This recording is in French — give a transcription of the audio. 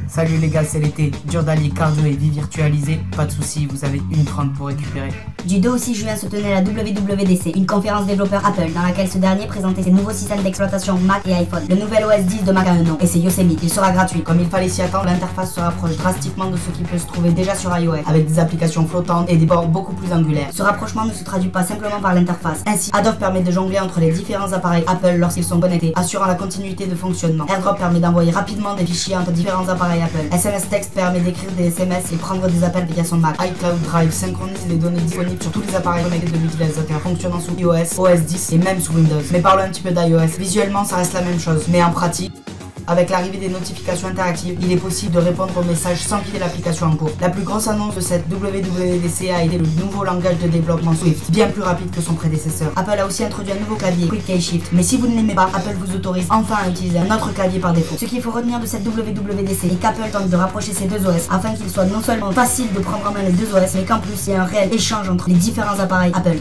Salut les gars, c'est l'été. Dur d'allier cardio et vie virtualisée. Pas de soucis, vous avez 1h30 pour récupérer. Du 2 au 6 juin se tenait la WWDC, une conférence développeur Apple dans laquelle ce dernier présentait ses nouveaux systèmes d'exploitation Mac et iPhone. Le nouvel OS 10 de Mac a un nom et c'est Yosemite. Il sera gratuit. Comme il fallait s'y attendre, l'interface se rapproche drastiquement de ce qui peut se trouver déjà sur iOS, avec des applications flottantes et des bords beaucoup plus angulaires. Ce rapprochement ne se traduit pas simplement par l'interface. Ainsi, Adobe permet de jongler entre les différents appareils Apple lorsqu'ils sont connectés, assurant la continuité de fonctionnement. AirDrop permet d'envoyer rapidement des fichiers entre différents appareils Apple. SMS Text permet d'écrire des SMS et prendre des appels via son Mac. iCloud Drive synchronise les données disponibles sur tous les appareils connectés de l'utilisateur, fonctionnant sous iOS, OS 10 et même sous Windows. Mais parlons un petit peu d'iOS. Visuellement, ça reste la même chose, mais en pratique, avec l'arrivée des notifications interactives, il est possible de répondre aux messages sans quitter l'application en cours. La plus grosse annonce de cette WWDC a été le nouveau langage de développement Swift, bien plus rapide que son prédécesseur. Apple a aussi introduit un nouveau clavier, Quick Key Shift, mais si vous ne l'aimez pas, Apple vous autorise enfin à utiliser un autre clavier par défaut. Ce qu'il faut retenir de cette WWDC est qu'Apple tente de rapprocher ces deux OS afin qu'il soit non seulement facile de prendre en main les deux OS, mais qu'en plus il y ait un réel échange entre les différents appareils Apple.